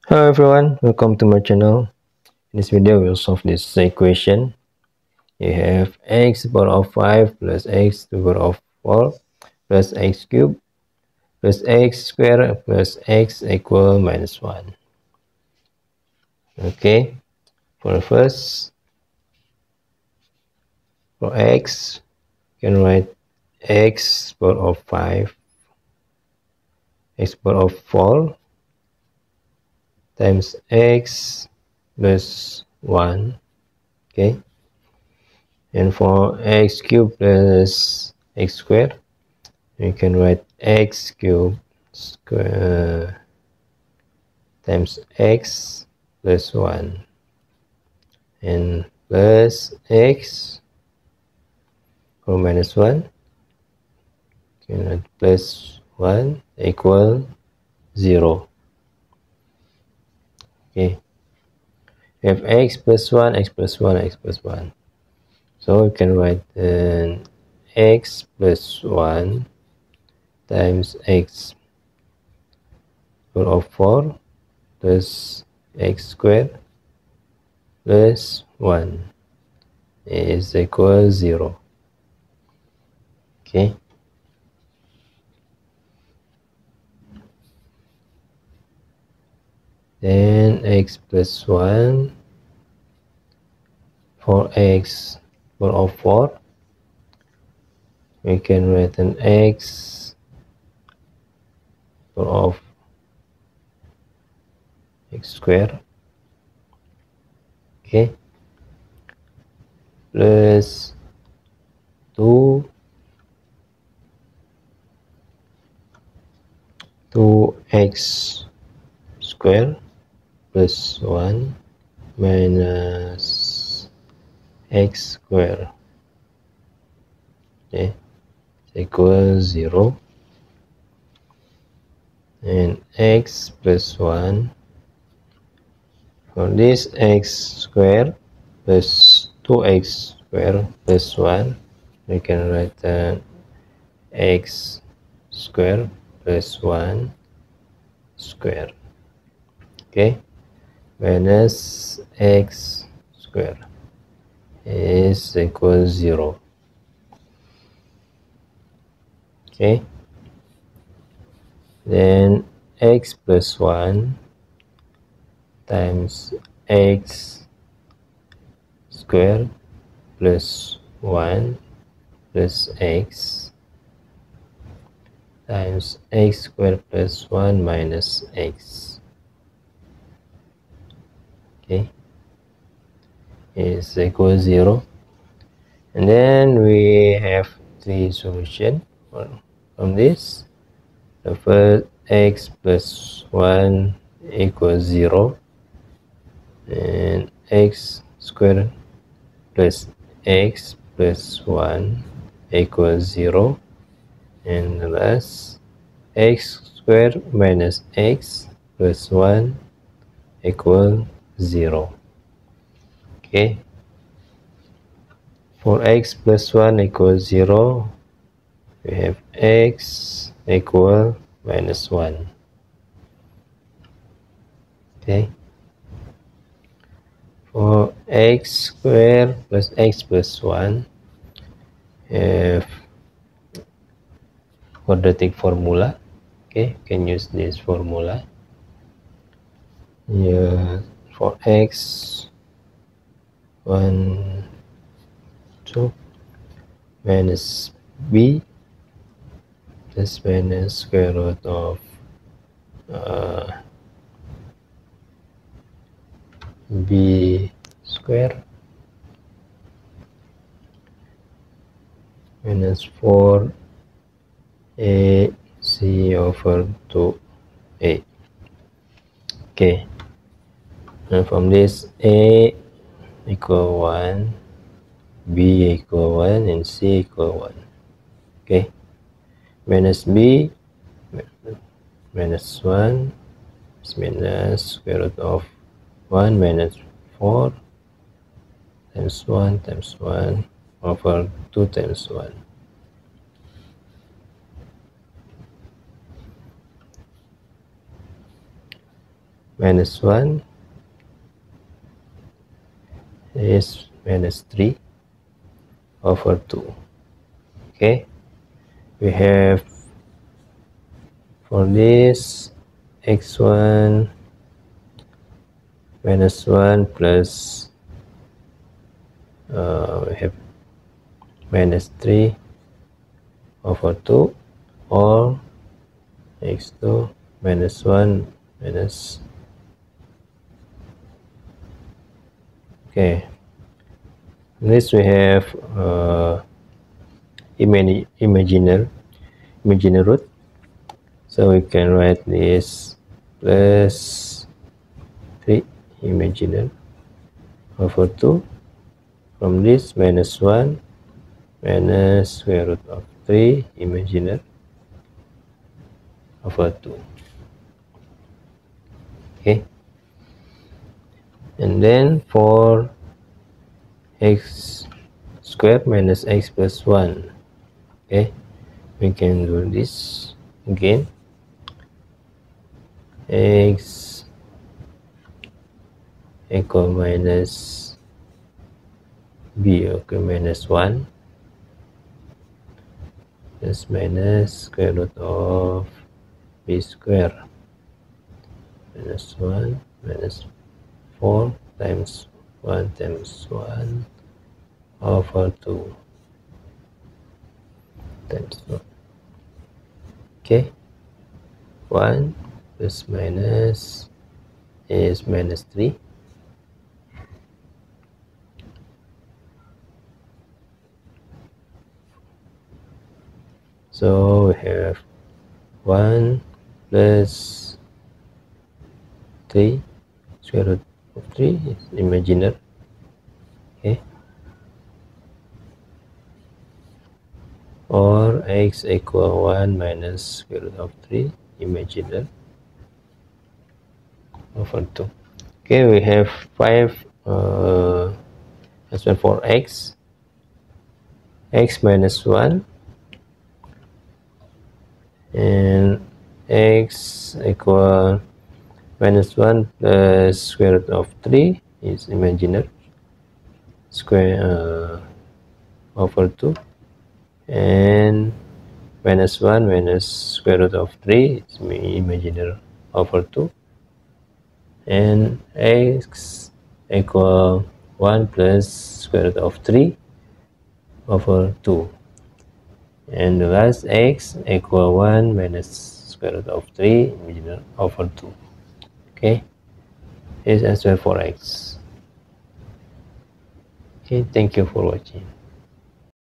Hello everyone, welcome to my channel. In this video, we'll solve this equation. You have x to the power of 5 plus x to the power of 4 plus x cubed plus x squared plus x equal minus 1. Okay, for the first, for x, you can write x to the power of 5, x to the power of 4 times x plus 1. Okay, and for x cubed plus x squared, we can write x cubed square times x plus 1 and plus x or minus 1, can write plus 1 equal 0. Okay, we have x plus 1, x plus 1, x plus 1. So we can write x plus 1 times x power of 4 plus x squared plus 1 is equal 0. Okay, then x plus 1 for x power of 4, we can write an x power of x square, okay, plus 2x square plus 1 minus x square, okay, equals 0, and x plus 1 for this x square plus 2x square plus 1, we can write x square plus 1 square, okay, minus x square is equal 0. Okay, then x plus 1 times x square plus 1 plus x times x square plus 1 minus x, okay, is equal 0. And then we have the solution from this. The first, x plus 1 equals 0, and x squared plus x plus 1 equals 0, and thus x squared minus x plus 1 equal 0. Okay, for x plus 1 equals 0, we have x equal minus 1. Okay, for x squared plus x plus 1, have quadratic formula. Okay, you can use this formula. Yeah, for x 1 2 minus b plus minus square root of b square minus 4 a c over 2a. Okay, and from this a equal 1, b equal 1, and c equal 1. Okay, minus b minus 1 is minus square root of 1 minus 4 times 1 over 2 times 1. minus 1 is minus 3 over 2. Okay, we have for this x1 minus 1 plus we have minus 3 over 2, or x2 minus 1 minus, okay, this we have imaginary root, so we can write this plus 3 imaginary over 2, from this minus 1 minus square root of 3 imaginary over 2. Okay, and then for x squared minus x plus 1, okay, we can do this again. X equal minus b, okay, minus 1 plus minus square root of b square minus 1 minus 4 times 1 times 1 over 2 times 1. Okay, 1 plus minus is minus 3. So we have 1 plus 3 square root of 3 is imaginary. Okay, or x equal 1 minus square root of 3 imaginary over 2. Okay, we have 5 as well for x minus 1 and x equal minus 1 plus square root of 3 is imaginary square over 2, and minus 1 minus square root of 3 is imaginary over 2, and x equal 1 plus square root of 3 over 2, and the last x equal 1 minus square root of 3 imaginary over 2. Okay, is answer for x. Okay, thank you for watching.